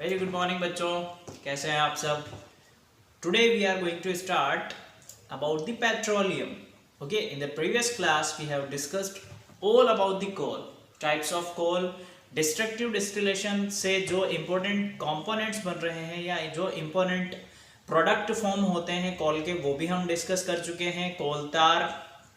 Very good morning बच्चों, कैसे हैं आप सब। Today we are going to start about the petroleum. Okay, in the previous class we have discussed all about the coal, types of coal, destructive distillation से जो important components बन रहे हैं या जो important product form होते हैं कोल के, वो भी हम डिस्कस कर चुके हैं। कोल तार,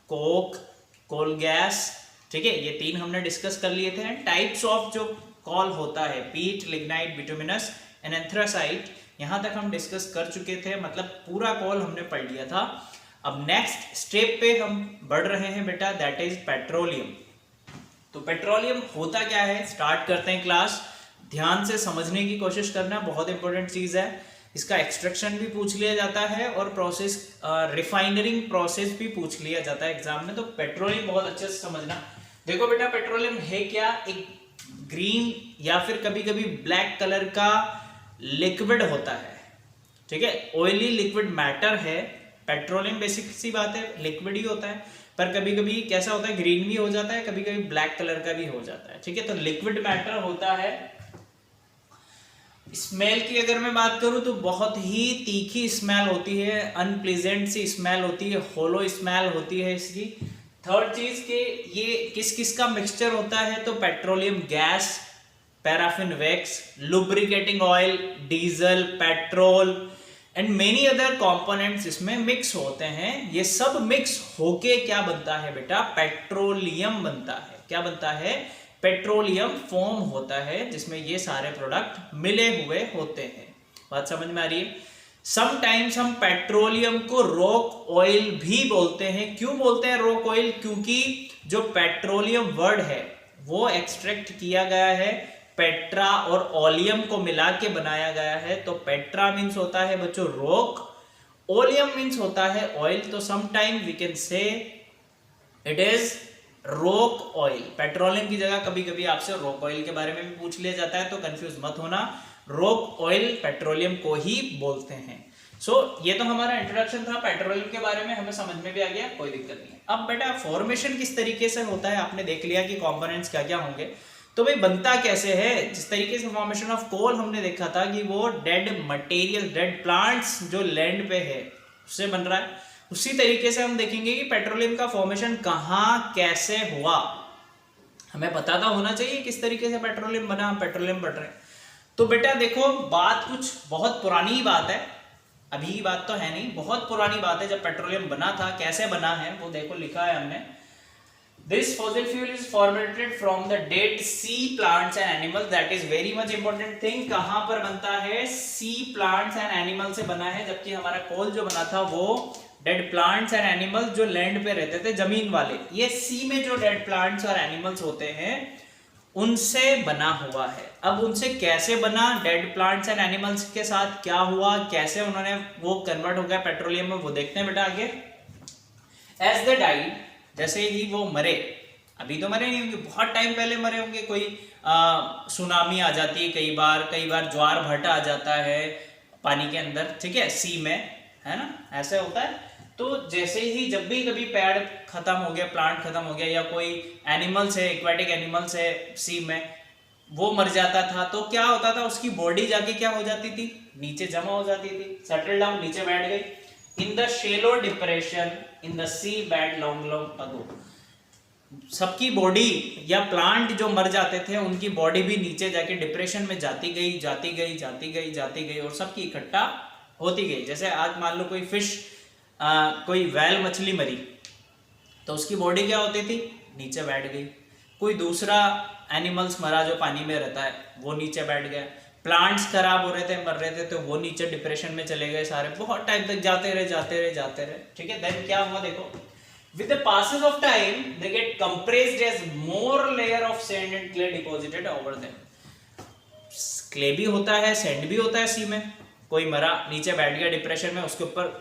कोक, कोल गैस, ठीक है, ये तीन हमने डिस्कस कर लिए थे। टाइप्स ऑफ जो कोल होता है, पीट, लिग्नाइट, बिटुमिनस एंड एंथ्रासाइट, यहाँ तक हम डिस्कस कर चुके थे, मतलब पूरा कोल हमने पढ़ लिया था। अब नेक्स्ट स्टेप पे हम बढ़ रहे हैं बेटा, दैट इज पेट्रोलियम। तो पेट्रोलियम होता क्या है, स्टार्ट करते हैं क्लास। ध्यान से समझने की कोशिश करना, बहुत इंपॉर्टेंट चीज है। इसका एक्सट्रैक्शन भी पूछ लिया जाता है और प्रोसेस, रिफाइनरिंग प्रोसेस भी पूछ लिया जाता है एग्जाम में। तो पेट्रोलियम बहुत अच्छे से समझना। देखो बेटा, पेट्रोलियम है क्या, एक ग्रीन या फिर कभी कभी ब्लैक कलर का लिक्विड होता है, ठीक है, ऑयली लिक्विड मैटर है। पेट्रोलियम बेसिक सी बात है, लिक्विड ही होता है, पर कभी कभी कैसा होता है, ग्रीन भी हो जाता है, कभी कभी ब्लैक कलर का भी हो जाता है, ठीक है। तो लिक्विड मैटर होता है। स्मेल की अगर मैं बात करूं तो बहुत ही तीखी स्मेल होती है, अनप्लीजेंट सी स्मेल होती है, होलो स्मेल होती है इसकी। थर्ड चीज के ये किस किस का मिक्सचर होता है, तो petroleum gas, paraffin wax, lubricating oil, diesel, petrol and many other components इसमें मिक्स होते हैं। ये सब मिक्स होके क्या बनता है बेटा, पेट्रोलियम बनता है। क्या बनता है, पेट्रोलियम फॉर्म होता है, जिसमें ये सारे प्रोडक्ट मिले हुए होते हैं। बात समझ में आ रही है। समटाइम्स हम पेट्रोलियम को रॉक ऑयल भी बोलते हैं। क्यों बोलते हैं रॉक ऑयल, क्योंकि जो पेट्रोलियम वर्ड है वो एक्सट्रैक्ट किया गया है, पेट्रा और ओलियम को मिला के बनाया गया है। तो पेट्रा मीन्स होता है बच्चों रॉक, ओलियम मीन्स होता है ऑयल। तो sometime we can say it is rock oil. Petroleum की जगह कभी कभी आपसे रॉक ऑयल के बारे में भी पूछ लिया जाता है, तो कंफ्यूज मत होना, रॉक ऑयल पेट्रोलियम को ही बोलते हैं। ये तो हमारा इंट्रोडक्शन था पेट्रोलियम के बारे में, हमें समझ में भी आ गया, कोई दिक्कत नहीं है। अब बेटा फॉर्मेशन किस तरीके से होता है, आपने देख लिया कि कंपोनेंट्स क्या क्या होंगे। तो भाई बनता कैसे है, जिस तरीके से फॉर्मेशन ऑफ कोल हमने देखा था कि वो डेड मटेरियल, डेड प्लांट्स जो लैंड पे है उससे बन रहा है, उसी तरीके से हम देखेंगे कि पेट्रोलियम का फॉर्मेशन कहाँ कैसे हुआ। हमें पता तो होना चाहिए किस तरीके से पेट्रोलियम बना, पेट्रोलियम बढ़ रहे हैं। तो बेटा देखो, बात कुछ बहुत पुरानी बात है, अभी की बात तो है नहीं, बहुत पुरानी बात है। जब पेट्रोलियम बना था, कैसे बना है वो देखो, लिखा है हमने, This fossil fuel is formulated from the dead sea plants and animals. That is very much important thing. कहाँ पर बनता है, sea plants and animals से बना है, जबकि हमारा कोल जो बना था वो डेड प्लांट्स एंड एनिमल्स जो लैंड पे रहते थे, जमीन वाले, ये सी में जो डेड प्लांट्स और एनिमल्स होते हैं उनसे बना हुआ है। अब उनसे कैसे बना, डेड प्लांट्स एंड एनिमल्स के साथ क्या हुआ, कैसे उन्होंने वो कन्वर्ट हो गया पेट्रोलियम में, वो देखते हैं बेटा आगे। एज द डाइड, जैसे ही वो मरे, अभी तो मरे नहीं होंगे, बहुत टाइम पहले मरे होंगे, कोई सुनामी आ जाती है, कई बार ज्वार भाटा आ जाता है पानी के अंदर, ठीक है, सी में, है ना, ऐसे होता है। तो जैसे ही जब भी कभी पेड़ खत्म हो गया, प्लांट खत्म हो गया, या कोई एनिमल्स है, एक्वाटिक एनिमल्स है सी में, वो मर जाता था, तो क्या होता था, उसकी बॉडी जाके क्या हो जाती थी, नीचे जमा हो जाती थी, सेटल डाउन, नीचे बैठ गई। In the shallow depression in the sea bed long long ago. सबकी बॉडी या प्लांट जो मर जाते थे उनकी बॉडी भी नीचे जाके डिप्रेशन में जाती गई और सबकी इकट्ठा होती गई। जैसे आज मान लो कोई फिश, कोई व्हेल मछली मरी, तो उसकी बॉडी क्या होती थी, नीचे बैठ गई। कोई दूसरा एनिमल्स मरा जो पानी में रहता है, वो नीचे बैठ गया। प्लांट्स खराब हो रहे थे, मर रहे थे, तो वो नीचे डिप्रेशन में चले गए सारे, बहुत टाइम तक जाते रहे, ठीक है। देन क्या हुआ देखो, with the passage of time they get compressed as more layer of sand and clay deposited over them. Clay भी होता है, सैंड भी होता है सी में। कोई मरा, नीचे बैठ गया डिप्रेशन में, उसके ऊपर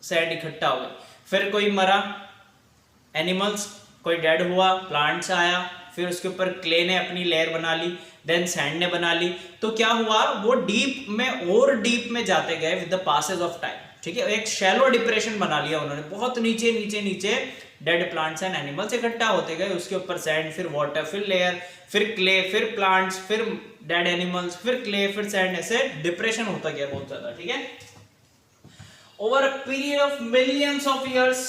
सैंड इकट्ठा हो गया। फिर कोई मरा एनिमल्स, कोई डेड हुआ, प्लांट्स आया, फिर उसके ऊपर क्ले ने अपनी लेयर बना ली, देन सैंड ने बना ली। तो क्या हुआ, वो डीप में और डीप में जाते गए with the passage of time, ठीक है। एक शैलो डिप्रेशन बना लिया उन्होंने, बहुत नीचे डेड प्लांट्स एंड एनिमल्स इकट्ठा होते गए, उसके ऊपर सैंड, फिर वाटर, फिर लेयर, फिर क्ले, फिर प्लांट्स, फिर डेड एनिमल्स, फिर क्ले, फिर सैंड, ऐसे डिप्रेशन होता गया बहुत ज्यादा, ठीक है। Over a period of millions of years,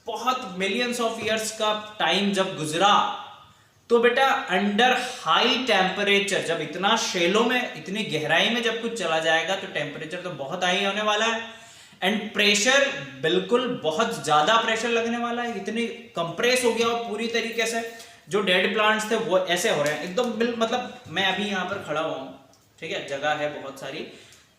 बहुत मिलियंस ऑफ ईयर्स का टाइम जब गुजरा, तो बेटा अंडर हाई टेम्परेचर, जब इतना शेलो में, इतनी गहराई में जब कुछ चला जाएगा तो टेम्परेचर तो बहुत हाई होने वाला है, एंड प्रेशर बिल्कुल बहुत ज्यादा प्रेशर लगने वाला है, इतनी कंप्रेस हो गया और पूरी तरीके से जो डेड प्लांट्स थे वो ऐसे हो रहे हैं एकदम मतलब मैं अभी यहाँ पर खड़ा हुआ हूँ, ठीक है, जगह है बहुत सारी,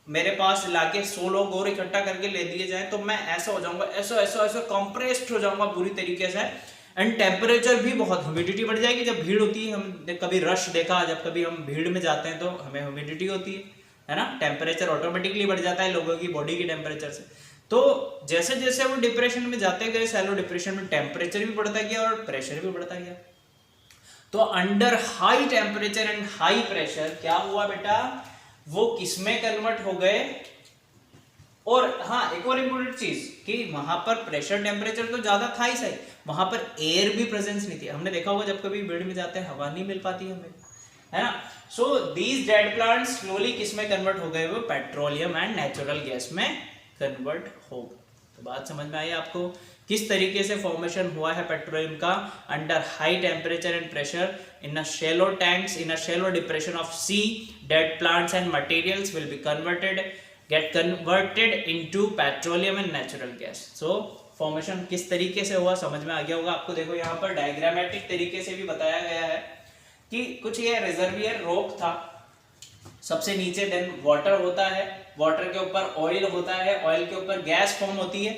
मेरे पास लाके 100 लोग और इकट्ठा करके ले दिए जाए तो मैं ऐसा हो जाऊंगा, ऐसा ऐसा ऐसा कंप्रेस्ड हो जाऊंगा पूरी तरीके से, एंड टेम्परेचर भी बहुत, ह्यूमिडिटी बढ़ जाएगी जब भीड़ होती है, हम कभी रश देखा, जब कभी हम भीड़ में जाते हैं तो हमें ह्यूमिडिटी होती है ना, टेम्परेचर ऑटोमेटिकली बढ़ जाता है लोगों की बॉडी की टेम्परेचर से। तो जैसे जैसे वो डिप्रेशन में जाते गए, सैलो डिप्रेशन में टेम्परेचर भी बढ़ता गया और प्रेशर भी बढ़ता गया। तो under high temperature and high pressure क्या हुआ बेटा, वो किसमें कन्वर्ट हो गए। और हाँ, एक और इंपॉर्टेंट चीज कि वहां पर प्रेशर टेम्परेचर तो ज्यादा था ही सही, वहां पर एयर भी प्रेजेंस नहीं थी। हमने देखा होगा जब कभी भीड़ में जाते हैं हवा नहीं मिल पाती हमें, है ना। So these dead plants slowly किस में कन्वर्ट हो गए, वो पेट्रोलियम एंड नेचुरल गैस में कन्वर्ट हो गए। तो बात समझ में आई आपको, किस तरीके से फॉर्मेशन हुआ है पेट्रोलियम का under high temperature and pressure in a shallow tanks, in a shallow depression of sea, dead plants and materials will be get converted into petroleum and natural gas। so formation किस तरीके से हुआ समझ में आ गया होगा आपको। देखो यहाँ पर डायग्रामेटिक तरीके से भी बताया गया है कि कुछ ये रिजर्वियर रॉक था सबसे नीचे, देन वाटर होता है, वाटर के ऊपर ऑयल होता है, ऑयल के ऊपर गैस फॉर्म होती है,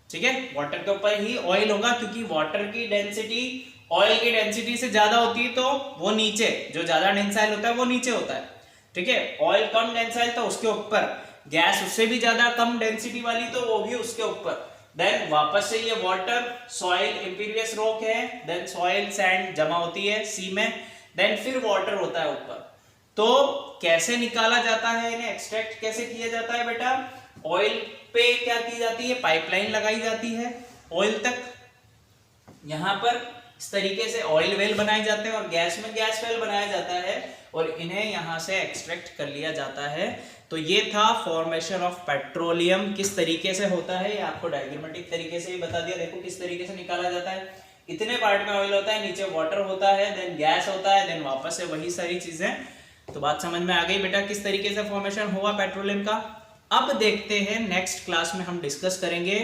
ठीक है, वाटर के ऊपर ही ऑयल होगा क्योंकि वाटर की डेंसिटी ऑयल की डेंसिटी से ज्यादा होती है, तो वो नीचे, जो ज्यादा डेंसाइल होता है वो नीचे होता है, ठीक है। ऑयल कम डेंसाइल तो उसके ऊपर, गैस उससे भी ज्यादा कम डेंसिटी वाली तो वो भी उसके ऊपर, देन वापस से ये वाटर, सॉइल, इम्पीरियस रॉक है, देन सॉइल सैंड जमा होती है सी में, देन फिर वाटर होता है ऊपर। तो कैसे निकाला जाता है, इन्हें एक्सट्रैक्ट कैसे किया जाता है बेटा, ऑयल पे क्या की जाती है, पाइपलाइन लगाई जाती है ऑयल तक, यहां पर इस तरीके से ऑयल वेल बनाए जाते हैं और गैस में गैस वेल बनाया जाता है और इन्हें यहां से एक्सट्रैक्ट कर लिया जाता है। तो ये था फॉर्मेशन ऑफ पेट्रोलियम, किस तरीके से होता है ये आपको डायग्रामेटिक तरीके से ही बता दिया। देखो किस तरीके से निकाला जाता है, इतने पार्ट में ऑयल होता है, नीचे वाटर होता है, देन गैस होता है, देन वापस से वही सारी चीजें। तो बात समझ में आ गई बेटा किस तरीके से फॉर्मेशन हुआ पेट्रोलियम का। अब देखते हैं नेक्स्ट क्लास में हम डिस्कस करेंगे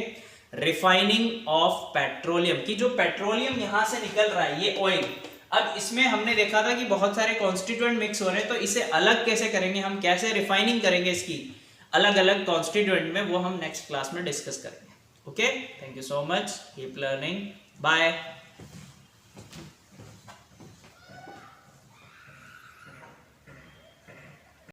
रिफाइनिंग ऑफ पेट्रोलियम की, जो पेट्रोलियम यहां से निकल रहा है ये ऑयल, अब इसमें हमने देखा था कि बहुत सारे कॉन्स्टिट्यूएंट मिक्स हो रहे हैं, तो इसे अलग कैसे करेंगे हम, कैसे रिफाइनिंग करेंगे इसकी अलग अलग कॉन्स्टिट्यूएंट में, वो हम नेक्स्ट क्लास में डिस्कस करेंगे। Okay, thank you so much, keep learning, bye.